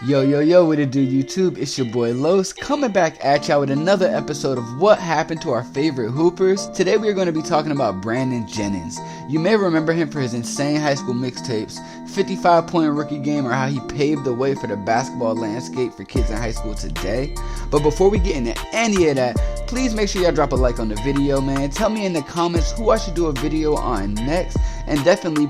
Yo, what it do, YouTube? It's your boy Los, coming back at y'all with another episode of what happened to our favorite hoopers. Today we are going to be talking about Brandon Jennings. You may remember him for his insane high school mixtapes, 55-point rookie game, or how he paved the way for the basketball landscape for kids in high school today. But before we get into any of that, please make sure y'all drop a like on the video, man. Tell me in the comments who I should do a video on next. And definitely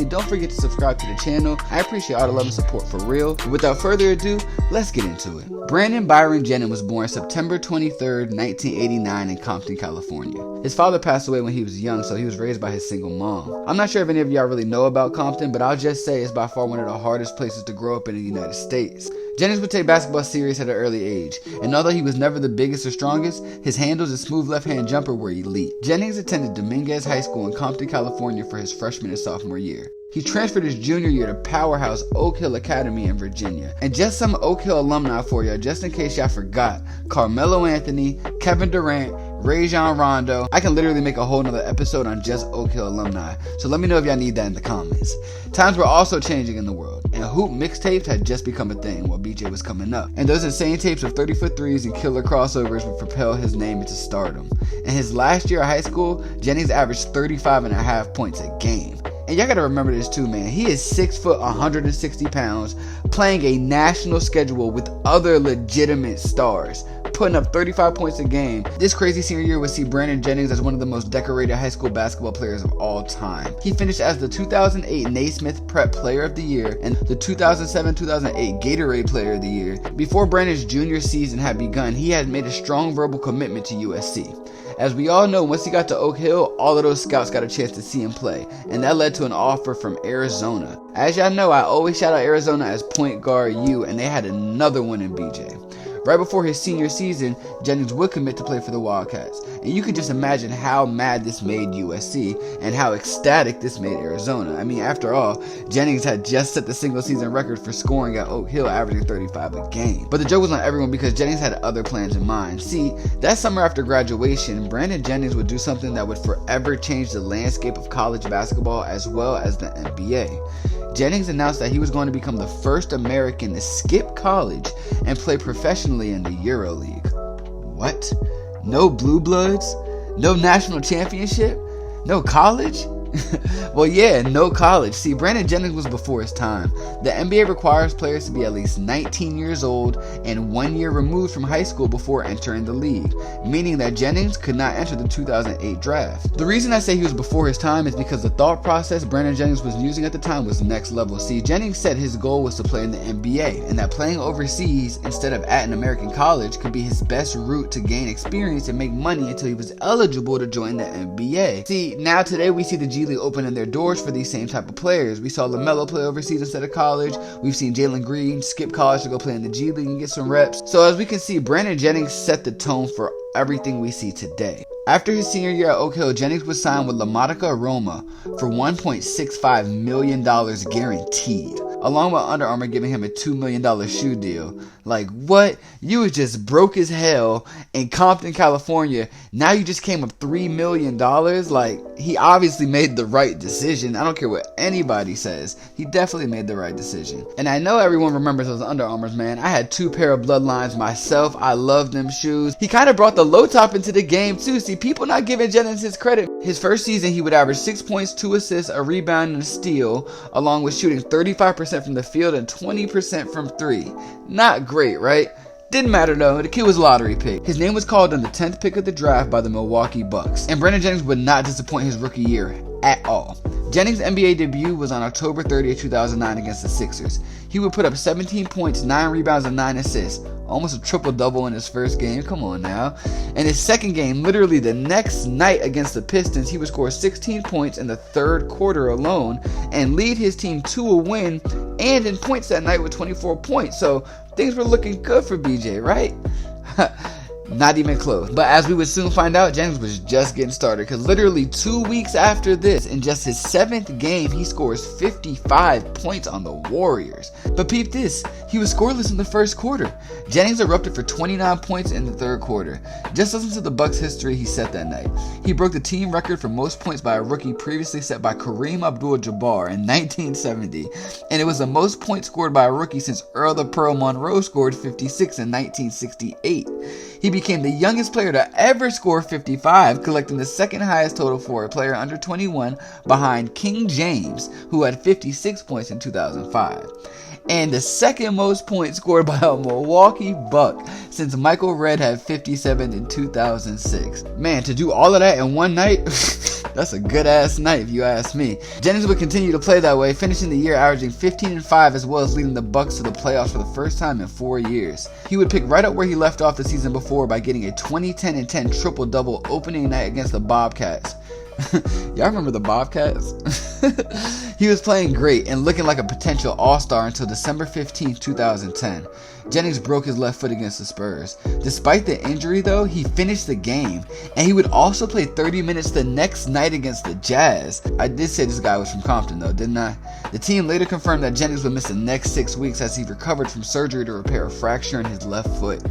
don't forget to subscribe to the channel. I appreciate all the love and support for real. Without further ado, let's get into it. Brandon Byron Jennings was born September 23rd, 1989 in Compton, California. His father passed away when he was young, so he was raised by his single mom. I'm not sure if any of y'all really know about Compton, but I'll just say it's by far one of the hardest places to grow up in the United States. Jennings would take basketball serious at an early age, and although he was never the biggest or strongest, his handles and smooth left-hand jumper were elite. Jennings attended Dominguez High School in Compton, California for his freshman and sophomore year. He transferred his junior year to powerhouse Oak Hill Academy in Virginia. And just some Oak Hill alumni for y'all, just in case y'all forgot: Carmelo Anthony, Kevin Durant, Rajon Rondo. I can literally make a whole nother episode on just Oak Hill alumni, so let me know if y'all need that in the comments. Times were also changing in the world, and hoop mixtapes had just become a thing while BJ was coming up. And those insane tapes of 30-foot threes and killer crossovers would propel his name into stardom. In his last year of high school, Jennings averaged 35.5 points a game. And y'all gotta remember this too, man. He is 6 foot, 160 pounds, playing a national schedule with other legitimate stars, putting up 35 points a game. This crazy senior year would see Brandon Jennings as one of the most decorated high school basketball players of all time. He finished as the 2008 Naismith Prep Player of the Year and the 2007-2008 Gatorade Player of the Year. Before Brandon's junior season had begun, he had made a strong verbal commitment to USC. As we all know, once he got to Oak Hill, all of those scouts got a chance to see him play, and that led to an offer from Arizona. As y'all know, I always shout out Arizona as point guard U, and they had another one in BJ. Right before his senior season, Jennings would commit to play for the Wildcats, and you can just imagine how mad this made USC and how ecstatic this made Arizona. I mean, after all, Jennings had just set the single season record for scoring at Oak Hill, averaging 35 a game. But the joke was on everyone because Jennings had other plans in mind. See, that summer after graduation, Brandon Jennings would do something that would forever change the landscape of college basketball as well as the NBA. Jennings announced that he was going to become the first American to skip college and play professionally in the EuroLeague. What? No Blue Bloods? No national championship? No college? Well, yeah, no college. See, Brandon Jennings was before his time. The NBA requires players to be at least 19 years old and 1 year removed from high school before entering the league, meaning that Jennings could not enter the 2008 draft. The reason I say he was before his time is because the thought process Brandon Jennings was using at the time was next level. See, Jennings said his goal was to play in the NBA, and that playing overseas instead of at an American college could be his best route to gain experience and make money until he was eligible to join the NBA. See, now today we see the G League opening their doors for these same type of players. We saw LaMelo play overseas instead of college. We've seen Jalen Green skip college to go play in the G League and get some reps. So as we can see, Brandon Jennings set the tone for everything we see today. After his senior year at Oak Hill, Jennings was signed with La Monica Roma for $1.65 million guaranteed, along with Under Armour giving him a $2 million shoe deal. Like, what? You was just broke as hell in Compton, California. Now you just came up $3 million? Like, he obviously made the right decision. I don't care what anybody says. He definitely made the right decision. And I know everyone remembers those Under Armours, man. I had 2 pair of Bloodlines myself. I love them shoes. He kind of brought the low top into the game too. See, people not giving Jennings his credit. His first season, he would average 6 points, 2 assists, a rebound, and a steal, along with shooting 35% from the field and 20% from 3. Not great, right? Didn't matter though, the kid was a lottery pick. His name was called on the 10th pick of the draft by the Milwaukee Bucks, and Brandon Jennings would not disappoint his rookie year at all. Jennings' NBA debut was on October 30th, 2009 against the Sixers. He would put up 17 points, 9 rebounds, and 9 assists. Almost a triple-double in his first game. Come on now. In his second game, literally the next night against the Pistons, he would score 16 points in the third quarter alone and lead his team to a win, and in points that night with 24 points. So things were looking good for BJ, right? Not even close. But as we would soon find out, Jennings was just getting started, because literally 2 weeks after this, in just his 7th game, he scores 55 points on the Warriors. But peep this, He was scoreless in the first quarter. Jennings erupted for 29 points in the third quarter. Just listen to the Bucks' history he set that night. He broke the team record for most points by a rookie previously set by Kareem Abdul-Jabbar in 1970, and it was the most points scored by a rookie since Earl the Pearl Monroe scored 56 in 1968. He became the youngest player to ever score 55, collecting the second highest total for a player under 21 behind King James, who had 56 points in 2005. And the second most points scored by a Milwaukee Buck since Michael Redd had 57 in 2006. Man, to do all of that in one night, that's a good ass night if you ask me. Jennings would continue to play that way, finishing the year averaging 15-5 as well as leading the Bucks to the playoffs for the first time in 4 years. He would pick right up where he left off the season before by getting a 20-10-10 triple-double opening night against the Bobcats. Y'all remember the Bobcats? He was playing great and looking like a potential all-star until December 15, 2010. Jennings broke his left foot against the Spurs. Despite the injury though, he finished the game, and he would also play 30 minutes the next night against the Jazz. I did say this guy was from Compton though, didn't I? The team later confirmed that Jennings would miss the next 6 weeks as he recovered from surgery to repair a fracture in his left foot.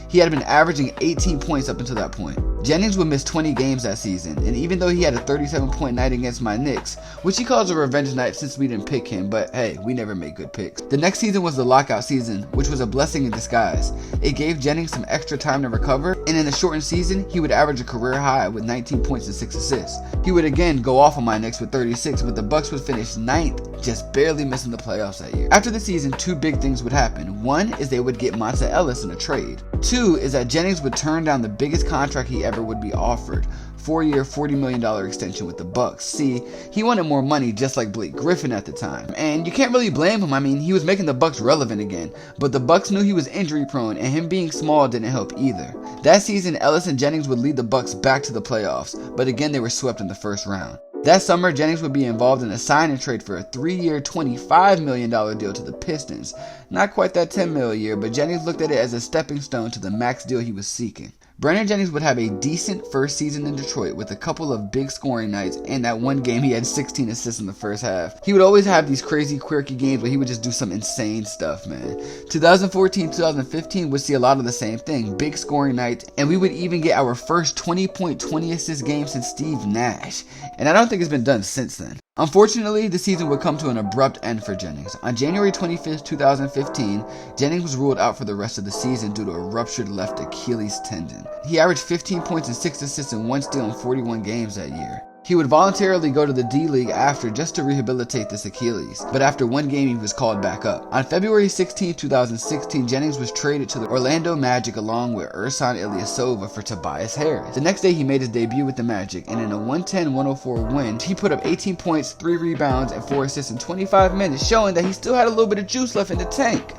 He had been averaging 18 points up until that point. Jennings would miss 20 games that season, and even though he had a 37-point night against my Knicks, which he calls a revenge night since we didn't pick him, but hey, we never make good picks. The next season was the lockout season, which was a blessing in disguise. It gave Jennings some extra time to recover, and in the shortened season, he would average a career high with 19 points and 6 assists. He would again go off on my Knicks with 36, but the Bucks would finish 9th, just barely missing the playoffs that year. After the season, 2 big things would happen. One is they would get Monta Ellis in a trade. 2 is that Jennings would turn down the biggest contract he ever would be offered. 4-year, $40 million extension with the Bucks. See, he wanted more money just like Blake Griffin at the time. And you can't really blame him. I mean, he was making the Bucks relevant again. But the Bucks knew he was injury prone, and him being small didn't help either. That season, Ellis and Jennings would lead the Bucks back to the playoffs, but again they were swept in the first round. That summer, Jennings would be involved in a sign and trade for a 3-year, $25 million deal to the Pistons. Not quite that $10 million a year, but Jennings looked at it as a stepping stone to the max deal he was seeking. Brandon Jennings would have a decent first season in Detroit with a couple of big scoring nights, and that one game he had 16 assists in the first half. He would always have these crazy quirky games where he would just do some insane stuff, man. 2014-2015 would see a lot of the same thing, big scoring nights, and we would even get our first 20-point, 20-assist game since Steve Nash, and I don't think it's been done since then. Unfortunately, the season would come to an abrupt end for Jennings. On January 25th, 2015, Jennings was ruled out for the rest of the season due to a ruptured left Achilles tendon. He averaged 15 points and 6 assists and 1 steal in 41 games that year. He would voluntarily go to the D-League after just to rehabilitate this Achilles, but after one game he was called back up. On February 16, 2016, Jennings was traded to the Orlando Magic along with Ersan Ilyasova for Tobias Harris. The next day he made his debut with the Magic, and in a 110-104 win, he put up 18 points, 3 rebounds, and 4 assists in 25 minutes, showing that he still had a little bit of juice left in the tank.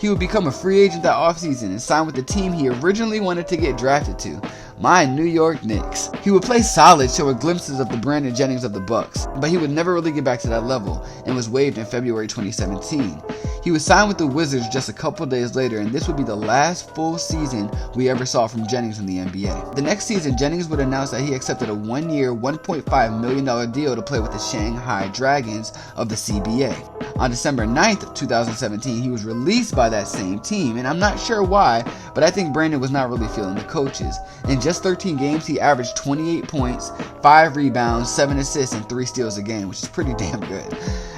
He would become a free agent that offseason and sign with the team he originally wanted to get drafted to, my New York Knicks. He would play solid, showing glimpses of the Brandon Jennings of the Bucks, but he would never really get back to that level and was waived in February 2017. He was signed with the Wizards just a couple days later, and this would be the last full season we ever saw from Jennings in the NBA. The next season, Jennings would announce that he accepted a 1-year, $1.5 million deal to play with the Shanghai Dragons of the CBA. On December 9th, 2017, he was released by that same team, and I'm not sure why, but I think Brandon was not really feeling the coaches. In just 13 games, he averaged 28 points, 5 rebounds, 7 assists, and 3 steals a game, which is pretty damn good.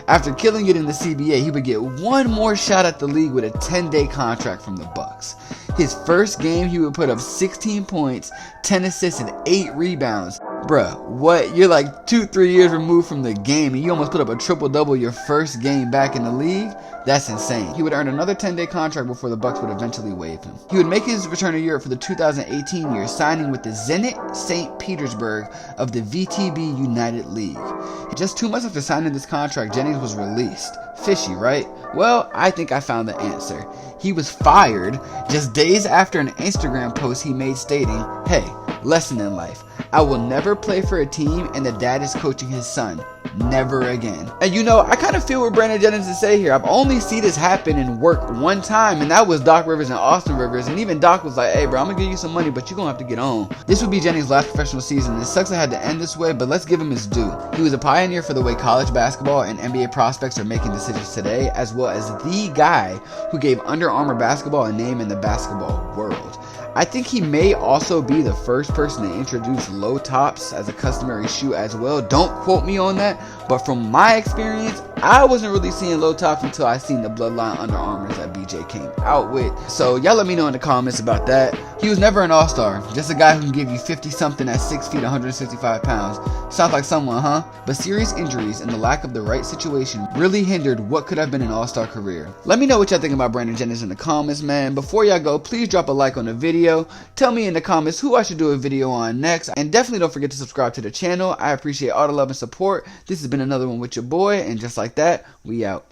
After killing it in the CBA, he would get one more shot at the league with a 10-day contract from the Bucks. His first game, he would put up 16 points, 10 assists, and 8 rebounds. Bruh, what? You're like 2-3 years removed from the game and you almost put up a triple-double your first game back in the league? That's insane. He would earn another 10-day contract before the Bucks would eventually waive him. He would make his return to Europe for the 2018 year, signing with the Zenit St. Petersburg of the VTB United League. Just 2 months after signing this contract, Jennings was released. Fishy, right? Well, I think I found the answer. He was fired just days after an Instagram post he made stating, "Hey, Lesson in life: I will never play for a team and the dad is coaching his son. Never again. And you know, I kind of feel what Brandon Jennings is saying here. I've only seen this happen and work one time, and that was Doc Rivers and Austin Rivers. And even Doc was like, hey bro, I'm gonna give you some money, but you're gonna have to get on. This would be Jennings' last professional season. It sucks I had to end this way, but let's give him his due. He was a pioneer for the way college basketball and NBA prospects are making decisions today, as well as the guy who gave Under Armour basketball a name in the basketball world. I think he may also be the first person to introduce low tops as a customary shoe as well. Don't quote me on that, but from my experience, I wasn't really seeing low tops until I seen the Bloodline Under Armours that BJ came out with. So y'all let me know in the comments about that. He was never an all-star, just a guy who can give you 50-something at 6 feet, 165 pounds. Sounds like someone, huh? But serious injuries and the lack of the right situation really hindered what could have been an all-star career. Let me know what y'all think about Brandon Jennings in the comments, man. Before y'all go, please drop a like on the video. Tell me in the comments who I should do a video on next. And definitely don't forget to subscribe to the channel. I appreciate all the love and support. This has been another one with your boy. And just like that, we out.